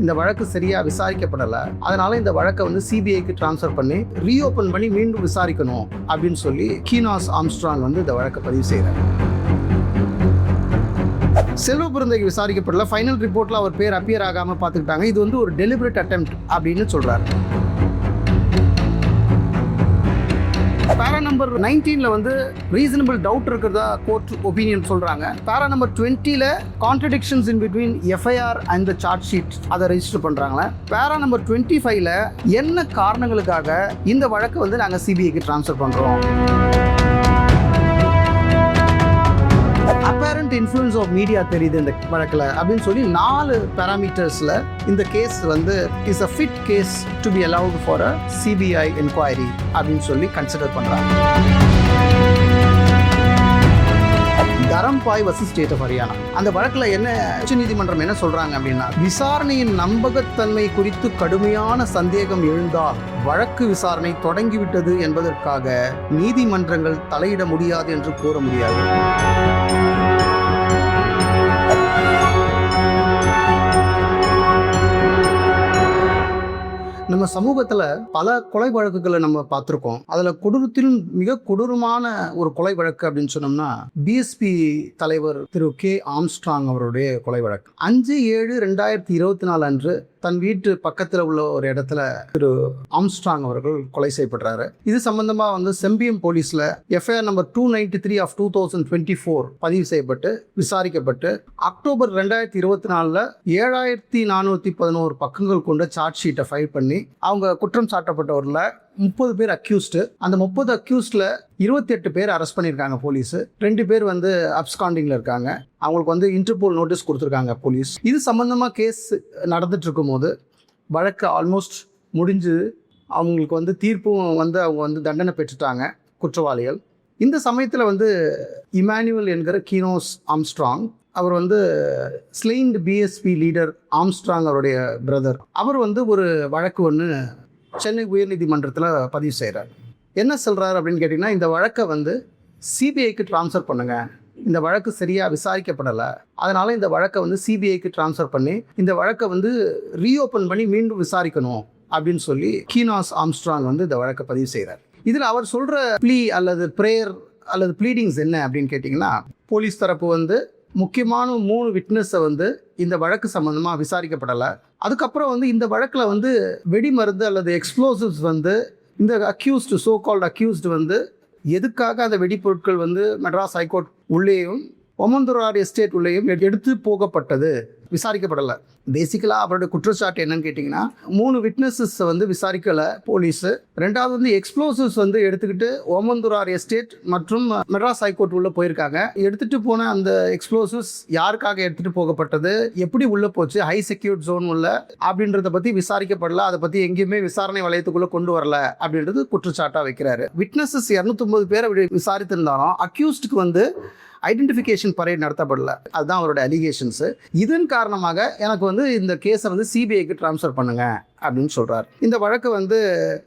இந்த வழக்கு சரியா விசாரிக்கப்படலை, அதனால இந்த வழக்கை வந்து சிபிஐக்கு டிரான்ஸ்ஃபர் பண்ணி ரீஓபன் பண்ணி மீண்டும் விசாரிக்கணும் அப்படின்னு சொல்லி கீனாஸ் ஆம்ஸ்ட்ராங் வந்து இந்த வழக்கை பதிவு செய்கிறார். செல்வ பெருந்தகை விசாரிக்கப்படல, ஃபைனல் ரிப்போர்ட்ல அவர் பேர் அப்பியர் ஆகாம பார்த்துக்கிட்டாங்க. இது வந்து ஒரு டெலிபரேட் அட்டெம்ப்ட் அப்படின்னு சொல்றாரு. பேரா நம்பர் 19ல வந்து ரீசனபிள் டவுட் இருக்கிறதா கோர்ட் ஒப்பீனியன் சொல்றாங்க. பேரா நம்பர் 20ல contradictions in between FIR and the charge sheet அதை ரெஜிஸ்டர் பண்றாங்களே. பேரா நம்பர் 25ல என்ன காரணங்களுக்காக இந்த வழக்கை வந்து நாங்கள் சிபிஐக்கு டிரான்ஸ்ஃபர் பண்றோம். அப்பேரண்ட் இன்ஃப்ளூயன்ஸ் ஆஃப் மீடியா தெரியுது இந்த வழக்கில் அப்படின்னு சொல்லி 4 பேராமீட்டர்ஸில் இந்த கேஸ் வந்து is a fit case to be allowed for a CBI enquiry அப்படின்னு சொல்லி கன்சிடர் பண்ணுறாங்க. Dharampal versus state of Haryana அந்த வழக்கில் என்ன உச்சநீதிமன்றம் என்ன சொல்றாங்க அப்படின்னா, விசாரணையின் நம்பகத்தன்மை குறித்து கடுமையான சந்தேகம் எழுந்தால் வழக்கு விசாரணை தொடங்கிவிட்டது என்பதற்காக நீதிமன்றங்கள் தலையிட முடியாது என்று கூற முடியாது. நம்ம சமூகத்தில் பல கொலை வழக்குகளை நம்ம பார்த்துருக்கோம். அதில் கொடூரத்திலும் மிக கொடூரமான ஒரு கொலை வழக்கு அப்படின்னு சொன்னோம்னா பிஎஸ்பி தலைவர் திரு கே ஆம்ஸ்ட்ராங் அவருடைய கொலை வழக்கு. 5/7/2024 அன்று தன் வீட்டு பக்கத்தில் உள்ள ஒரு இடத்துல திரு ஆம்ஸ்ட்ராங் அவர்கள் கொலை செய்யப்படுறாரு. இது சம்பந்தமா வந்து செம்பியம் போலீஸ்ல எஃப்ஐஆர் நம்பர் 293 ஆஃப் 2024 பதிவு செய்யப்பட்டு விசாரிக்கப்பட்டு அக்டோபர் 2024 7411 பக்கங்கள் கொண்ட சார்ஜ் ஷீட்டை ஃபைல் பண்ணி அவங்க குற்றம் சாட்டப்பட்டவர்ல 30 பேர் அக்யூஸ்டு. அந்த 30 அக்யூஸ்ட்ல 28 பேர் அரெஸ்ட் பண்ணியிருக்காங்க போலீஸ். 2 பேர் வந்து அப்ஸ்காண்டிங்ல இருக்காங்க. அவங்களுக்கு வந்து இன்டர்போல் நோட்டீஸ் கொடுத்துருக்காங்க போலீஸ். இது சம்பந்தமா கேஸ் நடந்துட்டு இருக்கும் போது வழக்கு ஆல்மோஸ்ட் முடிஞ்சு அவங்களுக்கு வந்து தீர்ப்பும் வந்து அவங்க வந்து தண்டனை பெற்றுட்டாங்க குற்றவாளிகள். இந்த சமயத்தில் வந்து இமானுவேல் என்கிற கீனோஸ் ஆம்ஸ்ட்ராங் அவர் வந்து ஸ்லெயின்ட் பிஎஸ்பி லீடர் ஆம்ஸ்ட்ராங் அவருடைய பிரதர், அவர் வந்து ஒரு வழக்கு ஒன்று சென்னை உயர்நீதிமன்றத்தில் பதிவு செய்கிறார். என்ன சொல்கிறார் அப்படின்னு கேட்டிங்கன்னா, இந்த வழக்கை வந்து சிபிஐக்கு ட்ரான்ஸ்ஃபர் பண்ணுங்கள், இந்த வழக்கு சரியாக விசாரிக்கப்படலை, அதனால் இந்த வழக்கை வந்து சிபிஐக்கு ட்ரான்ஸ்ஃபர் பண்ணி இந்த வழக்கை வந்து ரீஓப்பன் பண்ணி மீண்டும் விசாரிக்கணும் அப்படின்னு சொல்லி கீனாஸ் ஆம்ஸ்ட்ராங் வந்து இந்த வழக்கை பதிவு செய்கிறார். இதில் அவர் சொல்கிற ப்ளீ அல்லது ப்ரேயர் அல்லது ப்ளீடிங்ஸ் என்ன அப்படின்னு கேட்டிங்கன்னா, போலீஸ் தரப்பு வந்து முக்கியமான 3 விட்னஸை வந்து இந்த வழக்கு சம்மந்தமாக விசாரிக்கப்படலை. அதுக்கப்புறம் வந்து இந்த வழக்கில் வந்து வெடிமருந்து அல்லது எக்ஸ்ப்ளோசிவ்ஸ் வந்து இந்த அக்யூஸ்டு சோ கால்டு அக்யூஸ்டு வந்து எதுக்காக அந்த வெடிப்பொருட்கள் வந்து மெட்ராஸ் ஹைகோர்ட் உள்ளேயும் ஒமந்தூரார் எஸ்டேட் உள்ளேயும் எடுத்து போகப்பட்டது விசாரிக்கப்படலை. பேசிக்கலாக அவருடைய குற்றச்சாட்டு என்னன்னு கேட்டிங்கன்னா, 3 விட்னஸஸ் வந்து விசாரிக்கலை போலீஸு. 2வது வந்து எக்ஸ்ப்ளோசிவ்ஸ் வந்து எடுத்துக்கிட்டு ஓமந்தூரார் எஸ்டேட் மற்றும் மெட்ராஸ் ஹைகோர்ட் உள்ளே போயிருக்காங்க. எடுத்துகிட்டு போன அந்த எக்ஸ்ப்ளோசிவ்ஸ் யாருக்காக எடுத்துகிட்டு போகப்பட்டது, எப்படி உள்ளே போச்சு, ஹை செக்யூர்ட் ஜோன் உள்ள அப்படின்றத பற்றி விசாரிக்கப்படல, அதை பற்றி எங்கேயுமே விசாரணை வளையத்துக்குள்ளே கொண்டு வரல அப்படின்றது குற்றச்சாட்டாக வைக்கிறாரு. விட்னஸஸ் 209 பேரை விசாரித்திருந்தாலும் அக்யூஸ்டுக்கு வந்து ஐடென்டிஃபிகேஷன் பரேட் நடத்தப்படல. அதுதான் அவரோட அலிகேஷன்ஸு. இதன் காரணமாக எனக்கு வந்து இந்த கேஸை வந்து சிபிஐக்கு ட்ரான்ஸ்ஃபர் பண்ணுங்க அப்படின்னு சொல்கிறார். இந்த வழக்கு வந்து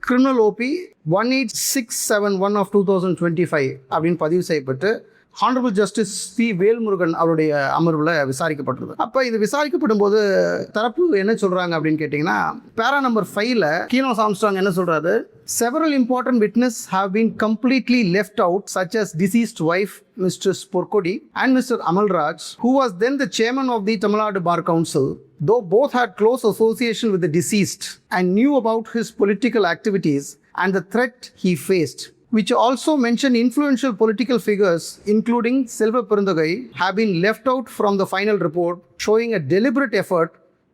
கிரிமினல் ஓபி 18671 ஆஃப் 2025 அப்படின்னு பதிவு செய்யப்பட்டு ஹானரபிள் ஜஸ்டிஸ் பி வேல்முருகன் அவருடைய அமர்வில் விசாரிக்கப்பட்டது. அப்போ இது விசாரிக்கப்படும் போது தரப்பு என்ன சொல்கிறாங்க அப்படின்னு கேட்டிங்கன்னா, பேரா நம்பர் 5ல கீனோஸ் ஆம்ஸ்ட்ராங் என்ன சொல்கிறாரு, several important witnesses have been completely left out, such as deceased wife Mrs. Porkodi and Mr. Amal Raj, who was then the chairman of the Tamil Nadu Bar Council. Though both had close association with the deceased and knew about his political activities and the threat he faced, which also mention influential political figures including Selva Perundagai, have been left out from the final report, showing a deliberate effort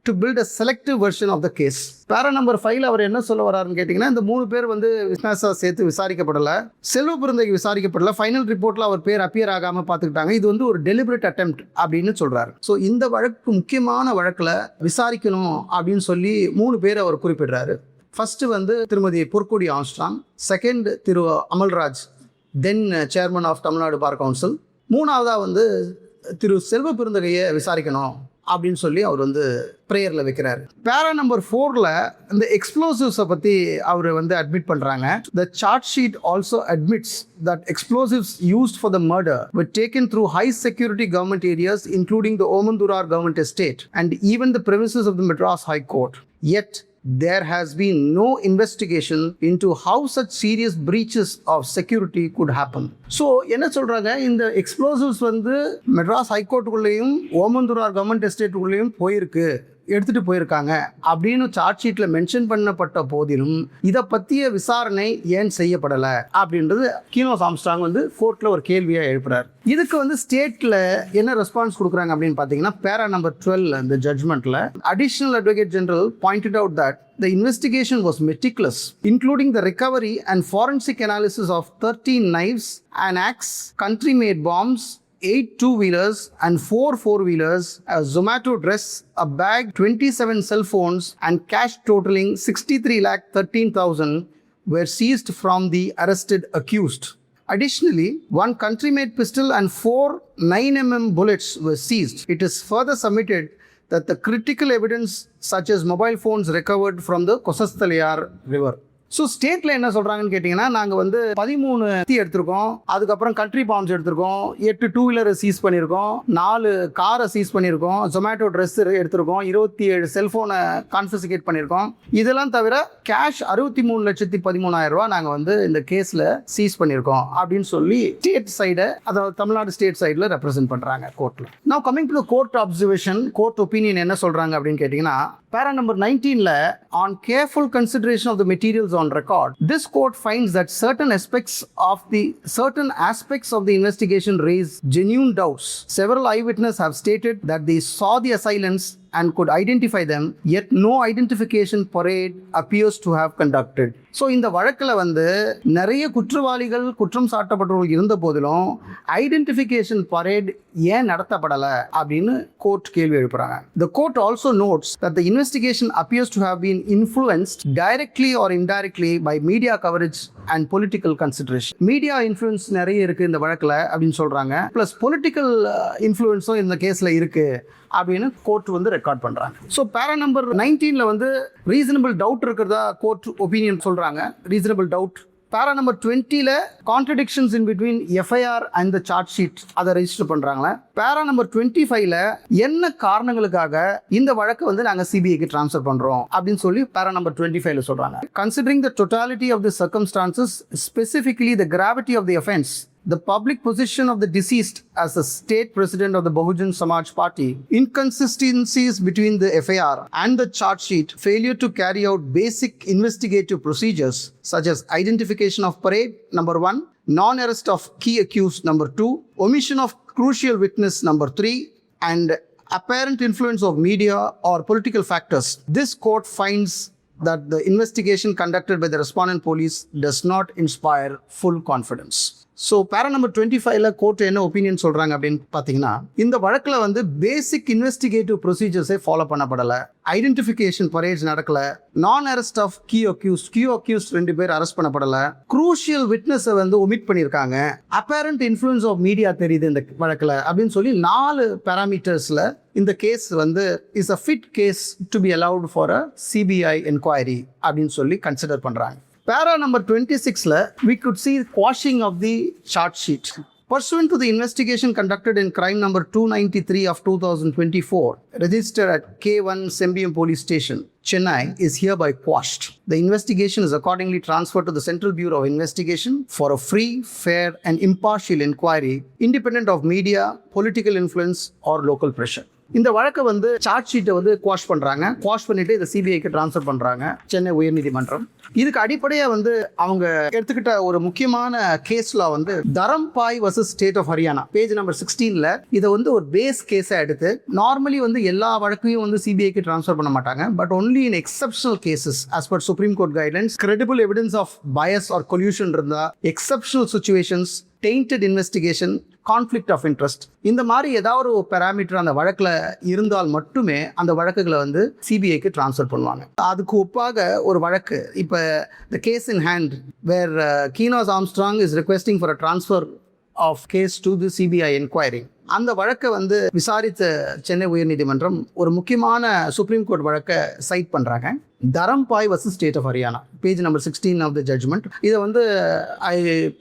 to build a selective version of the case. பேரா number 5ல அவர் என்ன சொல்ல வராருன்னு கேட்டிங்கன்னா, இந்த 3 பேர் வந்து விட்னஸாக சேர்த்து விசாரிக்கப்படலை, Selva Perunthagai விசாரிக்கப்படலை, final ரிப்போர்ட்டில் அவர் பேர் அப்பியர் ஆகாமல் பார்த்துக்கிட்டாங்க. இது வந்து ஒரு டெலிபரேட் அட்டெம்ப்ட் அப்படின்னு சொல்கிறார். ஸோ இந்த வழக்கு முக்கியமான வழக்கில் விசாரிக்கணும் அப்படின்னு சொல்லி 3 பேர் அவர் குறிப்பிடுறாரு. ஃபர்ஸ்ட் வந்து திருமதி பொற்கொடி ஆம்ஸ்ட்ராங், செகண்ட் திரு Amalraj, then chairman of Tamil Nadu bar council, 3வதாக வந்து திரு செல்வ பெருந்தகையை விசாரிக்கணும் அப்படின்னு சொல்லி அவர் வந்து ப்ரேயரில் வைக்கிறாரு. பேரா நம்பர் 4ல் இந்த எக்ஸ்ப்ளோசிவ்ஸை பற்றி அவர் வந்து அட்மிட் பண்ணுறாங்க. The charge sheet also admits that explosives used for the murder were taken through high security government areas including the Omandurar government estate and even the premises of the Madras High Court. Yet there has been no investigation into how such serious breaches of security could happen. So என்ன சொல்கிறாங்க, இந்த explosives வந்து Madras ஹைகோர்ட்டுக்குள்ளேயும் Omandurar government எஸ்டேட்டுக்குள்ளேயும் எடுத்துகிட்டு போயிருக்காங்க அப்படின்னு chart ஷீட்டில் mention பண்ணப்பட்ட போதிலும் இதை பற்றிய விசாரணை ஏன் செய்யப்படலை அப்படின்றது கீனோஸ் ஆம்ஸ்ட்ராங் வந்து கோர்ட்டில் ஒரு கேள்வியாக எழுப்புறார். இதுக்கு வந்து ஸ்டேட்டில் என்ன ரெஸ்பான்ஸ் கொடுக்குறாங்க அப்படின்னு பார்த்தீங்கன்னா, பேரா நம்பர் 12 இந்த ஜட்ஜ்மெண்ட்டில் additional advocate general pointed out that the investigation was meticulous, including the recovery and forensic analysis of 13 knives, an axe, country-made bombs, 8 two-wheelers and 4 four-wheelers, a Zomato dress, a bag, 27 cell phones and cash totaling 63,13,000 were seized from the arrested accused. Additionally, one country-made pistol and 4 9mm bullets were seized. It is further submitted that the critical evidence such as mobile phones recovered from the Kosasthalayar river. So ஸ்டேட்டில் என்ன சொல்கிறாங்கன்னு கேட்டிங்கன்னா, நாங்கள் வந்து 13 எடுத்திருக்கோம், அதுக்கப்புறம் country palms எடுத்திருக்கோம், 8 டூ-வீலரை cheese பண்ணியிருக்கோம், 4 காரை சீஸ் பண்ணியிருக்கோம், ஜொமேட்டோ ட்ரெஸ் எடுத்திருக்கோம், 27 செல்ஃபோனை கான்ஃபிஸ்கேட் பண்ணியிருக்கோம். இதெல்லாம் தவிர கேஷ் 63,13,000 நாங்கள் வந்து இந்த கேஸில் சீஸ் பண்ணியிருக்கோம் அப்படின்னு சொல்லி ஸ்டேட் சைடை, அதாவது தமிழ்நாடு ஸ்டேட் சைடில் ரெப்ரசென்ட் பண்ணுறாங்க கோர்ட்டில். Now coming to the court observation, court opinion என்ன சொல்கிறாங்க அப்படின்னு கேட்டிங்கன்னா, பேரா number 19ல on careful consideration of the materials on record, this court finds that certain aspects of the investigation raise genuine doubts. Several eyewitnesses have stated that they saw the assailants and could identify them, yet no identification parade appears to have conducted. So இந்த வழக்கில் வந்து நிறைய குற்றவாளிகள், குற்றம் சாட்டப்பட்டவர்கள் இருந்த போதிலும் identification parade ஏன் நடத்தப்படலை அப்படின்னு கோர்ட் கேள்வி எழுப்புறாங்க. The court also notes that the investigation appears to have been influenced directly or indirectly by media coverage and political consideration. Media influence நிறைய இருக்குது இந்த வழக்கில் அப்படின்னு சொல்கிறாங்க. ப்ளஸ் பொலிட்டிக்கல் இன்ஃப்ளூயன்ஸும் இந்த கேஸில் இருக்குது அப்படின்னு கோர்ட் வந்து ரெக்கார்ட் பண்ணுறாங்க. ஸோ பேரா நம்பர் 19ல் வந்து ரீசனபிள் டவுட் இருக்கிறதா கோர்ட் ஒப்பீனியன் சொல்கிறாங்க. Reasonable doubt. பேரா நம்பர் 20ல் contradictions in between FIR and the charge sheet அதை ரெஜிஸ்டர் பண்ணுறாங்களே. பேரா நம்பர் 25ல் என்ன காரணங்களுக்காக இந்த வழக்கை வந்து நாங்கள் சிபிஐக்கு ட்ரான்ஸ்ஃபர் பண்ணுறோம் அப்படின்னு சொல்லி பேரா நம்பர் 25ல் சொல்கிறாங்க. Considering the totality of the circumstances, specifically the gravity of the offense, the public position of the deceased as the state president of the Bahujan Samaj Party, inconsistencies between the FIR and the charge sheet, failure to carry out basic investigative procedures such as identification of parade, number 1, non-arrest of key accused, number 2, omission of crucial witness, number 3, and apparent influence of media or political factors. This court finds that the investigation conducted by the respondent police does not inspire full confidence. So para number 25ல் court என்ன opinion சொல்கிறாங்க அப்படின்னு பார்த்தீங்கன்னா, இந்த வழக்கில் வந்து basic investigative ப்ரொசீஜர்ஸே follow பண்ணப்படலை, ஐடென்டிஃபிகேஷன் பரேட்ஸ் நடக்கலை, நான் அரெஸ்ட் ஆஃப் கீ அக்யூஸ்ட் 2 பேர் அரெஸ்ட் பண்ணப்படலை, க்ரூஷியல் விட்னஸை வந்து ஒமிட் பண்ணியிருக்காங்க, அப்பேரண்ட் இன்ஃப்ளூயன்ஸ் ஆஃப் மீடியா தெரியுது இந்த வழக்கில் அப்படின்னு சொல்லி 4 பேராமீட்டர்ஸில் இந்த கேஸ் வந்து is a fit case to be allowed for a CBI enquiry அப்படின்னு சொல்லி கன்சிடர் பண்ணுறாங்க. Para number 26, we could see quashing of the charge sheet. Pursuant to the investigation conducted in crime number 293 of 2024, registered at K1 Sembium Police Station, Chennai, is hereby quashed. The investigation is accordingly transferred to the Central Bureau of Investigation for a free, fair and impartial inquiry, independent of media, political influence or local pressure. இந்த வழக்கை வந்து charge ஷீட்டை வந்து quash பண்ணுறாங்க. Quash பண்ணிட்டு இதை சிபிஐக்கு transfer பண்ணுறாங்க சென்னை உயர்நீதிமன்றம். இதுக்கு அடிப்படையாக வந்து அவங்க எடுத்துக்கிட்ட ஒரு முக்கியமான கேஸ்ல வந்து Dharambai versus state of Haryana, page number 16ல் இதை வந்து ஒரு பேஸ் கேஸாக எடுத்து, நார்மலி வந்து எல்லா வழக்கையும் வந்து சிபிஐக்கு ட்ரான்ஸ்ஃபர் பண்ண மாட்டாங்க, but only in exceptional cases as per supreme court guidelines, credible evidence of bias or collusion இருந்தால், exceptional situations, tainted investigation, conflict of interest, இந்த மாதிரி ஏதாவது ஒரு பேராமீட்டர் அந்த வழக்கில் இருந்தால் மட்டுமே அந்த வழக்குகளை வந்து சிபிஐக்கு ட்ரான்ஸ்ஃபர் பண்ணுவாங்க. அதுக்கு ஒப்பாக ஒரு வழக்கு, இப்போ the case in hand where Keenos Armstrong is requesting for a transfer of case to the CBI enquiry. அந்த வழக்கை வந்து விசாரித்த சென்னை உயர்நீதிமன்றம் ஒரு முக்கியமான சுப்ரீம் கோர்ட் வழக்கை சைட் பண்ணுறாங்க. Dharampal versus state of Haryana, page number 16 of the judgment. இதை வந்து I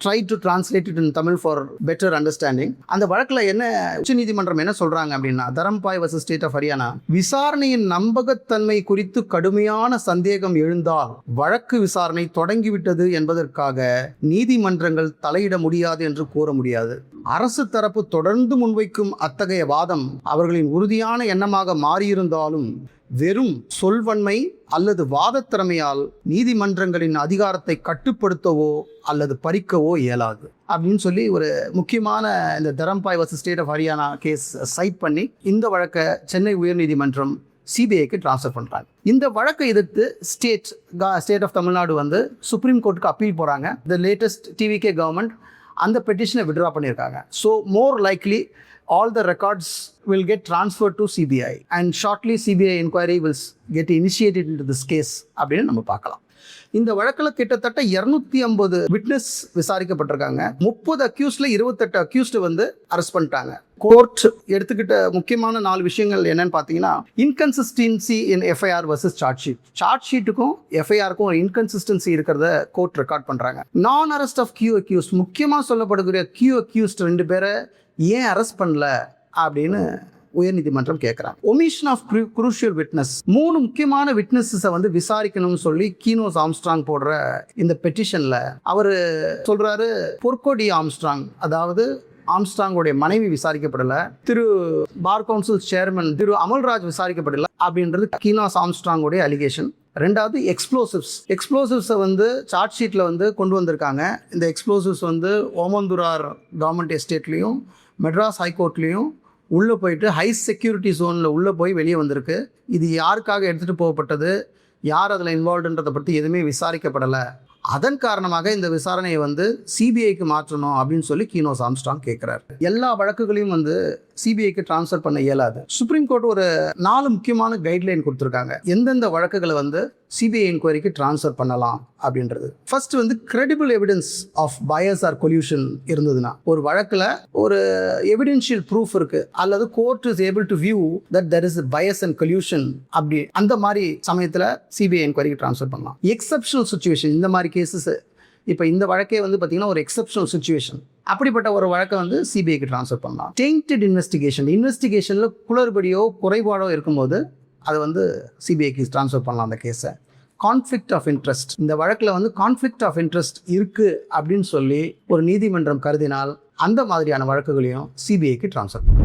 try to translate it in Tamil for better understanding. அந்த வழக்கில் என்ன உச்சநீதிமன்றம் என்ன சொல்கிறாங்க அப்படின்னா, Dharampal versus state of Haryana, விசாரணையின் நம்பகத்தன்மை குறித்து கடுமையான சந்தேகம் எழுந்தால் வழக்கு விசாரணை தொடங்கிவிட்டது என்பதற்காக நீதிமன்றங்கள் தலையிட முடியாது என்று கூற முடியாது. அரசு தரப்பு தொடர்ந்து முன்வைக்கும் அத்தகைய வாதம் அவர்களின் உறுதியான எண்ணமாக மாறியிருந்தாலும் வெறும் சொல்வன்மை அல்லது வாதத்திறமையால் நீதிமன்றங்களின் அதிகாரத்தை கட்டுப்படுத்தவோ அல்லது பறிக்கவோ இயலாது அப்படின்னு சொல்லி ஒரு முக்கியமான இந்த Dharampal versus state of Haryana case cite பண்ணி இந்த வழக்கை சென்னை உயர்நீதிமன்றம் சிபிஐக்கு ட்ரான்ஸ்ஃபர் பண்ணுறாங்க. இந்த வழக்கை எதிர்த்து ஸ்டேட் ஆஃப் தமிழ்நாடு வந்து சுப்ரீம் கோர்ட்டுக்கு அப்பீல் போகிறாங்க. த லேட்டஸ்ட் டிவிகே கவர்மெண்ட் அந்த பெட்டிஷனை விட்ரா பண்ணியிருக்காங்க. So more likely all the records will get transferred to CBI and shortly CBI inquiry will get initiated into this case அப்படின்னு நம்ம பார்க்கலாம். இந்த வழக்கில் கிட்டத்தட்ட 250 விட்னஸ் விசாரிக்கப்பட்டிருக்காங்க. 30 அக்யூஸ்ட்ல 28 அக்யூஸ்ட் வந்து அரெஸ்ட் பண்ணிட்டாங்க. கோர்ட் எடுத்துக்கிட்ட முக்கியமான 4 விஷயங்கள் என்னன்னு பார்த்தீங்கன்னா, inconsistency in FIR versus charge sheet. Charge ஷீட்டுக்கும் எஃப்ஐஆருக்கும் ஒரு இன்கன்சிஸ்டன்சி இருக்கிறத கோர்ட் ரெக்கார்ட் பண்ணுறாங்க. நான் அரெஸ்ட் ஆஃப் கியூ அக்யூஸ்ட், முக்கியமாக சொல்லப்படக்கூடிய கியூ அக்யூஸ்ட் 2 பேரை ஏன் அரெஸ்ட் பண்ணல அப்படின்னு உயர்நீதிமன்றம் கேட்குறாங்க. ஒமிஷன் ஆஃப் குரூஷியல் விட்னஸ், 3 முக்கியமான விட்னஸஸை வந்து விசாரிக்கணும்னு சொல்லி கீனோஸ் ஆம்ஸ்ட்ராங் போடுற இந்த பெட்டிஷனில் அவர் சொல்கிறாரு, பொர்கோடி ஆம்ஸ்ட்ராங், அதாவது ஆம்ஸ்ட்ராங்கோடைய மனைவி விசாரிக்கப்படலை, திரு பார் கவுன்சில் சேர்மன் திரு அமல்ராஜ் விசாரிக்கப்படலை அப்படின்றது கீனோஸ் ஆம்ஸ்ட்ராங்கோடைய அலிகேஷன். 2வது எக்ஸ்ப்ளோசிவ்ஸை வந்து சார்ஜ் ஷீட்டில் வந்து கொண்டு வந்திருக்காங்க. இந்த எக்ஸ்ப்ளோசிவ்ஸ் வந்து ஓமந்தூரார் கவர்மெண்ட் எஸ்டேட்லேயும் மெட்ராஸ் ஹைகோர்ட்லேயும் உள்ளே போயிட்டு ஹை செக்யூரிட்டி ஜோனில் உள்ளே போய் வெளியே வந்திருக்கு. இது யாருக்காக எடுத்துகிட்டு போகப்பட்டது, யார் அதில் இன்வால்வ்ன்றதை பற்றி எதுவுமே விசாரிக்கப்படலை. அதன் காரணமாக இந்த விசாரணையை வந்து சிபிஐக்கு மாற்றணும் அப்படின்னு சொல்லி கீனோஸ் ஆம்ஸ்ட்ராங் கேட்குறாரு. எல்லா வழக்குகளையும் வந்து சிபிஐக்கு டிரான்ஸ்ஃபர் பண்ண இயலாது. சுப்ரீம் கோர்ட் ஒரு 4 முக்கியமான கைட்லைன் கொடுத்துருக்காங்க, எந்தெந்த வழக்குகளை வந்து சிபிஐ என்கொயரிக்கு டிரான்ஸ்ஃபர் பண்ணலாம் அப்படின்றது. ஃபர்ஸ்ட் வந்து credible evidence of bias or collusion இருந்ததுன்னா, ஒரு வழக்கில் ஒரு எவிடென்ஷியல் ப்ரூஃப் இருக்கு அல்லது court is able to view that there is bias and collusion, அப்படி அந்த மாதிரி சமயத்தில் சிபிஐ என்கொயரிக்கு டிரான்ஸ்ஃபர் பண்ணலாம். எக்ஸப்ஷனல் சுச்சுவேஷன், இந்த மாதிரி கேசஸ், இப்போ இந்த வழக்கே வந்து பார்த்தீங்கன்னா ஒரு எக்ஸப்ஷனல் சுச்சுவேஷன், அப்படிப்பட்ட ஒரு வழக்கை வந்து சிபிஐக்கு ட்ரான்ஸ்ஃபர் பண்ணலாம். டெயின்டட் இன்வெஸ்டிகேஷனில் குளறுபடியோ குறைபாடோ இருக்கும்போது அதை வந்து சிபிஐக்கு ட்ரான்ஸ்ஃபர் பண்ணலாம் அந்த கேஸை. கான்ஃப்ளிக்ட் ஆஃப் இன்ட்ரெஸ்ட், இந்த வழக்கில் வந்து கான்ஃப்ளிக்ட் ஆஃப் இன்ட்ரெஸ்ட் இருக்குது அப்படின்னு சொல்லி ஒரு நீதிமன்றம் கருதினால் அந்த மாதிரியான வழக்குகளையும் சிபிஐக்கு ட்ரான்ஸ்ஃபர் பண்ணலாம்.